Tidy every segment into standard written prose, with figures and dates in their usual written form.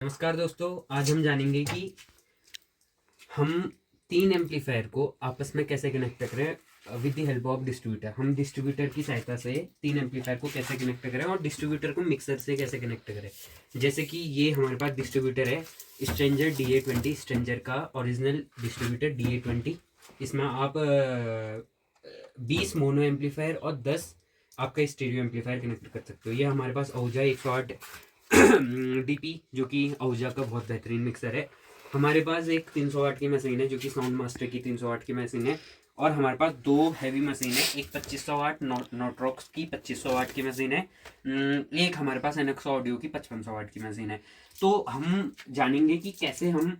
नमस्कार दोस्तों, आज हम जानेंगे कि हम तीन एम्पलीफायर को आपस में कैसे कनेक्ट करें with the help of distributor. हम डिस्ट्रीब्यूटर की सहायता से तीन एम्पलीफायर को कैसे कनेक्ट करें और डिस्ट्रीब्यूटर को मिक्सर से कैसे कनेक्ट करें। जैसे कि ये हमारे पास डिस्ट्रीब्यूटर है स्ट्रेंजर DA20। स्ट्रेंजर का ओरिजिनल डिस्ट्रीब्यूटर DA20। इसमें आप 20 मोनो एम्पलीफायर और 10 आपका स्टीरियो एम्पलीफायर कनेक्ट कर सकते हो। ये हमारे पास आहूजा 108 DP जो कि आहूजा का बहुत बेहतरीन मिक्सर है। हमारे पास एक 308 की मशीन है जो कि साउंड मास्टर की 308 की मशीन है, और हमारे पास दो हैवी मशीन है, एक 2500 वाट नोट्रॉक्स की 2500 वाट की मशीन है, एक हमारे पास NX ऑडियो की 5500 वाट की मशीन है। तो हम जानेंगे कि कैसे हम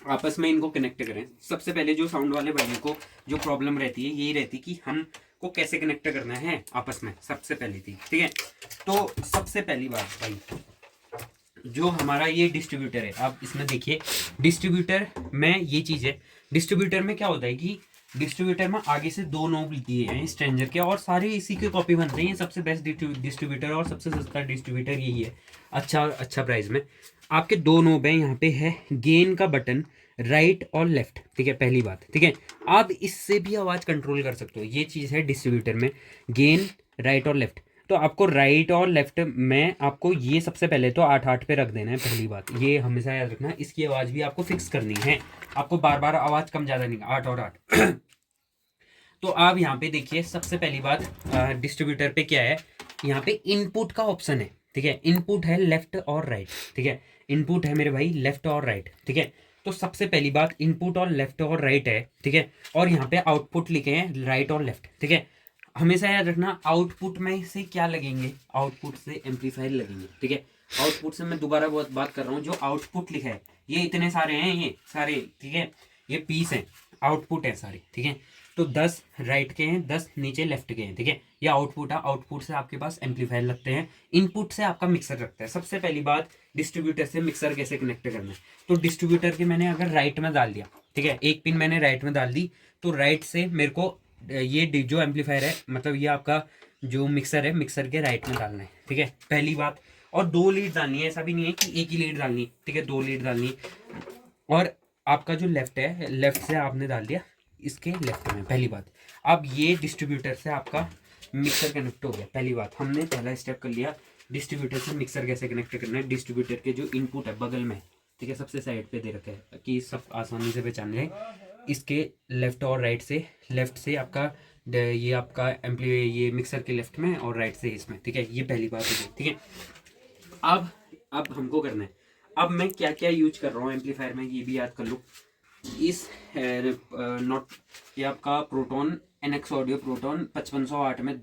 आपस में इनको कनेक्ट करें। सबसे पहले जो साउंड वाले भाइयों को जो प्रॉब्लम रहती है यही रहती कि हम को कैसे कनेक्ट करना है आपस में, सबसे पहली थी। ठीक है, तो सबसे पहली बात भाई, जो हमारा ये डिस्ट्रीब्यूटर है, आप इसमें देखिए डिस्ट्रीब्यूटर में ये चीज़ है। डिस्ट्रीब्यूटर में क्या होता है कि डिस्ट्रीब्यूटर में आगे से दो नोब दिए हैं स्ट्रेंजर के, और सारे इसी के कॉपी बनते हैं। सबसे बेस्ट डिस्ट्रीब्यूटर और सबसे सस्ता डिस्ट्रीब्यूटर यही है, अच्छा प्राइस में। आपके दो नोब है, यहाँ पे है गेन का बटन राइट और लेफ्ट। ठीक है, पहली बात। ठीक है, आप इससे भी आवाज़ कंट्रोल कर सकते हो। ये चीज़ है डिस्ट्रीब्यूटर में, गेन राइट और लेफ्ट। तो आपको राइट और लेफ्ट में आपको ये सबसे पहले तो 8/8 पे रख देना है। पहली बात ये हमेशा याद रखना, इसकी आवाज़ भी आपको फिक्स करनी है। आपको बार बार आवाज़ कम ज़्यादा नहीं, 8 और 8। तो आप यहाँ पे देखिए, सबसे पहली बात डिस्ट्रीब्यूटर पे क्या है, यहाँ पे इनपुट का ऑप्शन है। ठीक है, इनपुट है लेफ्ट और राइट। ठीक है, इनपुट है मेरे भाई लेफ्ट और राइट। ठीक है, तो सबसे पहली बात इनपुट और लेफ्ट और राइट है। ठीक है, और यहाँ पे आउटपुट लिखे हैं राइट और लेफ्ट। ठीक है, हमेशा याद रखना आउटपुट में से क्या लगेंगे, आउटपुट से एम्पलीफायर लगेंगे। ठीक है, आउटपुट से मैं दोबारा बहुत बात कर रहा हूँ, जो आउटपुट लिखा है ये इतने सारे हैं, ये सारे। ठीक है, ये पीस हैं, आउटपुट है सारे। ठीक है, तो 10 राइट के हैं, 10 नीचे लेफ्ट के हैं। ठीक है, ये आउटपुट है, आउटपुट से आपके पास एम्पलीफायर लगते हैं, इनपुट से आपका मिक्सर लगता है। सबसे पहली बात, डिस्ट्रीब्यूटर से मिक्सर कैसे कनेक्ट करना है। तो डिस्ट्रीब्यूटर के मैंने अगर राइट में डाल दिया, ठीक है, एक पिन मैंने राइट में डाल दी, तो राइट से मेरे को ये जो एम्पलीफायर है, मतलब ये आपका जो मिक्सर है, मिक्सर के राइट में डालना है। ठीक है, पहली बात। और 2 लीड डालनी है, ऐसा भी नहीं है कि एक ही लीड डालनी। ठीक है, 2 लीड डालनी। और आपका जो लेफ्ट है, लेफ्ट से आपने डाल दिया इसके लेफ्ट में। पहली बात, अब ये डिस्ट्रीब्यूटर से आपका मिक्सर कनेक्ट हो गया। पहली बात, हमने पहला स्टेप कर लिया, डिस्ट्रीब्यूटर से मिक्सर कैसे कनेक्ट करना है। डिस्ट्रीब्यूटर के जो इनपुट है बगल में, ठीक है, सबसे साइड पे दे रखा है कि सब आसानी से पहचान जाए। इसके लेफ्ट और राइट से, लेफ्ट से आपका ये आपका एम्पली, ये मिक्सर के लेफ्ट में, और राइट से इसमें। ठीक है, ये पहली बात होगी। ठीक है, अब हमको करना है, अब मैं क्या क्या यूज कर रहा हूँ एम्पलीफायर में, ये भी याद कर लो। इस नॉट ये आपका प्रोटोन NX ऑडियो प्रोटोन 5508 में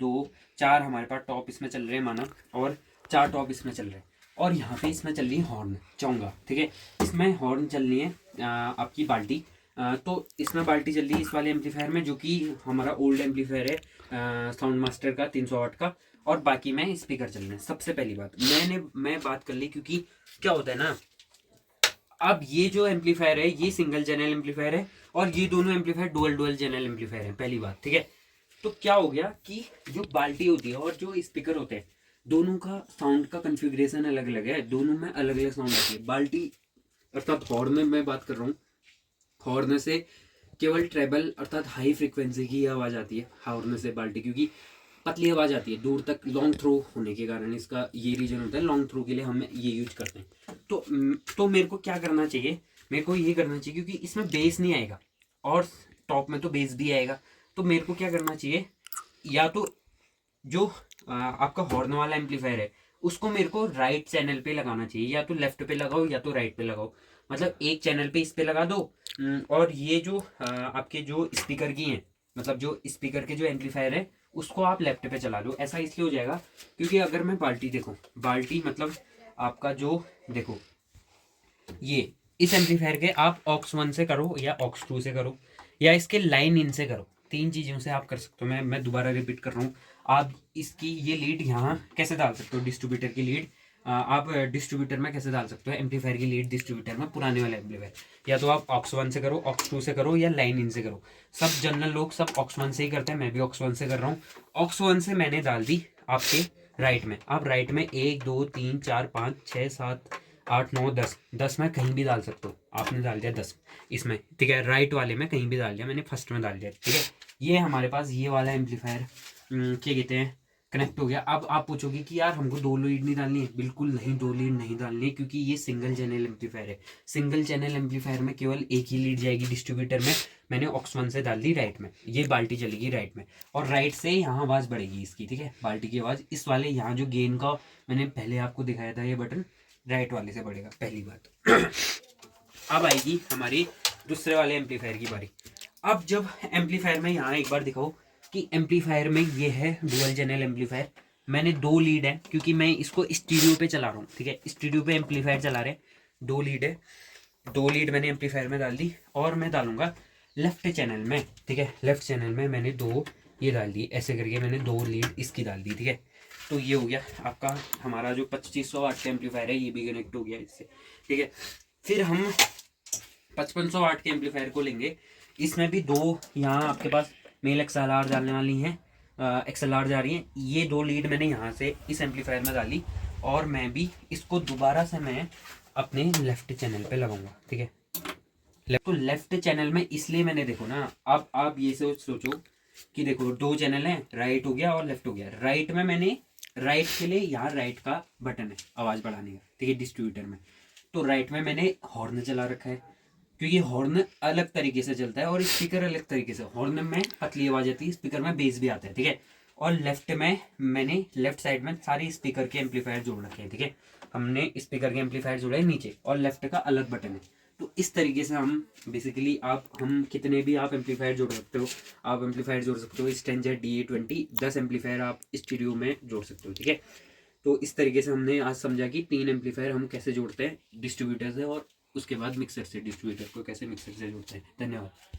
4 हमारे पास टॉप इसमें चल रहे हैं माना, और 4 टॉप इसमें चल रहे हैं, और यहाँ पे इसमें चल रही है हॉर्न चौंगा। ठीक है, इसमें हॉर्न चल रही है आपकी बाल्टी। तो इसमें बाल्टी चल रही है इस वाले एम्पलीफायर में, जो कि हमारा ओल्ड एम्पलीफायर है साउंड मास्टर का 308 का, और बाकी में स्पीकर चल रहे हैं। सबसे पहली बात मैं बात कर ली, क्योंकि क्या होता है ना, अब ये जो एम्पलीफायर है ये सिंगल चैनल एम्पलीफायर है, और ये दोनों एम्पलीफायर डुअल चैनल एम्पलीफायर है। पहली बात, ठीक है, तो क्या हो गया कि जो बाल्टी होती है और जो स्पीकर होते हैं, दोनों का साउंड का कॉन्फ़िगरेशन अलग अलग है, दोनों में अलग अलग साउंड आती है। बाल्टी अर्थात हॉर्न में मैं बात कर रहा हूँ, हॉर्न से केवल ट्रेबल अर्थात हाई फ्रिक्वेंसी की आवाज़ आती है हॉर्न से बाल्टी, क्योंकि पतली आवाज़ आती है दूर तक, लॉन्ग थ्रो होने के कारण इसका ये रीजन होता है। लॉन्ग थ्रो के लिए हम ये यूज करते हैं। तो मेरे को क्या करना चाहिए, मेरे को ये करना चाहिए, क्योंकि इसमें बेस नहीं आएगा और टॉप में तो बेस भी आएगा। तो मेरे को क्या करना चाहिए, या तो जो आपका हॉर्न वाला एम्पलीफायर है उसको मेरे को राइट चैनल पे लगाना चाहिए, या तो लेफ्ट पे लगाओ या तो राइट पे लगाओ। मतलब एक चैनल पे इस पे लगा दो, और ये जो आपके जो स्पीकर की हैं, मतलब जो स्पीकर के जो एम्पलीफायर है उसको आप लेफ्ट पे चला लो। ऐसा इसलिए हो जाएगा क्योंकि अगर मैं बाल्टी देखो, बाल्टी मतलब आपका जो देखो, ये इस एम्पलीफायर के आप ऑक्स 1 से करो या ऑक्स 2 से करो या इसके लाइन इन से करो, 3 चीज़ों से आप कर सकते हो। मैं दोबारा रिपीट कर रहा हूँ, आप इसकी ये लीड यहाँ कैसे डाल सकते हो, डिस्ट्रीब्यूटर की लीड आप डिस्ट्रीब्यूटर में कैसे डाल सकते हो, एम्पलीफायर की लीड डिस्ट्रीब्यूटर में, पुराने वाले एम्पलीफायर, या तो आप ऑक्स 1 से करो, ऑक्स 2 से करो या लाइन इन से करो। सब जनरल लोग सब ऑक्स 1 से ही करते हैं, मैं भी ऑक्स 1 से कर रहा हूँ। ऑक्स 1 से मैंने डाल दी आपके राइट में। आप राइट में 1 2 3 4 5 6 7 8 9 10, 10 मैं कहीं भी डाल सकता हूँ, आपने डाल दिया 10 इसमें, ठीक है। राइट वाले में कहीं भी डाल दिया, मैंने फर्स्ट में डाल दिया, ठीक है। ये हमारे पास ये वाला एम्पलीफायर क्या कहते हैं कनेक्ट हो गया। अब आप पूछोगे कि यार हमको 2 लीड नहीं डालनी है, बिल्कुल नहीं 2 लीड नहीं डालनी है, क्योंकि ये सिंगल चैनल एम्पलीफायर है। सिंगल चैनल एम्पलीफायर में केवल एक ही लीड जाएगी डिस्ट्रीब्यूटर में। मैंने ऑक्स 1 से डाल दी राइट में, ये बाल्टी चलेगी राइट में, और राइट से यहाँ आवाज़ बढ़ेगी इसकी, ठीक है, बाल्टी की आवाज़। इस वाले यहाँ जो गेन का मैंने पहले आपको दिखाया था, ये बटन राइट वाले से बढ़ेगा, पहली बात। अब आएगी हमारी दूसरे वाले एम्पलीफायर की बारी। अब जब एम्पलीफायर में यहाँ एक बार दिखाओ कि एम्पलीफायर में ये है डुअल चैनल एम्पलीफायर, मैंने 2 लीड है, क्योंकि मैं इसको स्टीरियो पे चला रहा हूँ, ठीक है, स्टीरियो पे एम्पलीफायर चला रहे हैं, 2 लीड है, 2 लीड मैंने एम्पलीफायर में डाल दी, और मैं डालूंगा लेफ्ट चैनल में, ठीक है। लेफ्ट चैनल में मैंने 2 ये डाल दी, ऐसे करके मैंने 2 लीड इसकी डाल दी, ठीक है। तो ये हो गया आपका हमारा जो 2500 वाट का एम्पलीफायर है, ये भी कनेक्ट हो गया इससे, ठीक है। फिर हम 5500 वाट के एम्पलीफायर को लेंगे, इसमें भी 2 यहाँ आपके पास मेल XLR डालने वाली हैं, XLR जा रही हैं, ये 2 लीड मैंने यहाँ से इस एम्पलीफायर में डाली, और मैं भी इसको दोबारा से मैं अपने लेफ्ट चैनल पे लगाऊंगा, ठीक है। तो लेफ्ट चैनल में इसलिए मैंने, देखो ना, अब आप ये सोचो कि देखो 2 चैनल हैं, राइट हो गया और लेफ्ट हो गया। राइट में मैंने, राइट के लिए यहाँ राइट का बटन है आवाज़ बढ़ाने का, ठीक है, डिस्ट्रीब्यूटर में। तो राइट में मैंने हॉर्न चला रखा है, क्योंकि हॉर्न अलग तरीके से चलता है और स्पीकर अलग तरीके से, हॉर्न में पतली आवाज़ आती है, स्पीकर में बेस भी आता है, ठीक है। और लेफ्ट में मैंने लेफ्ट साइड में सारे स्पीकर के एम्पलीफायर जोड़ रखे हैं, ठीक है। हमने स्पीकर के एम्पलीफायर जोड़े हैं नीचे, और लेफ्ट का अलग बटन है। तो इस तरीके से हम बेसिकली हम कितने भी आप एम्पलीफायर जोड़ सकते हो, आप एम्पलीफायर जोड़ सकते हो स्टैंडर्ड DA20 10 एम्पलीफायर आप स्टीरियो में जोड़ सकते हो, ठीक है। तो इस तरीके से हमने आज समझा कि 3 एम्पलीफायर हम कैसे जोड़ते हैं डिस्ट्रीब्यूटर से, और उसके बाद मिक्सर से, डिस्ट्रीब्यूटर को कैसे मिक्सर से जोड़ते हैं। धन्यवाद।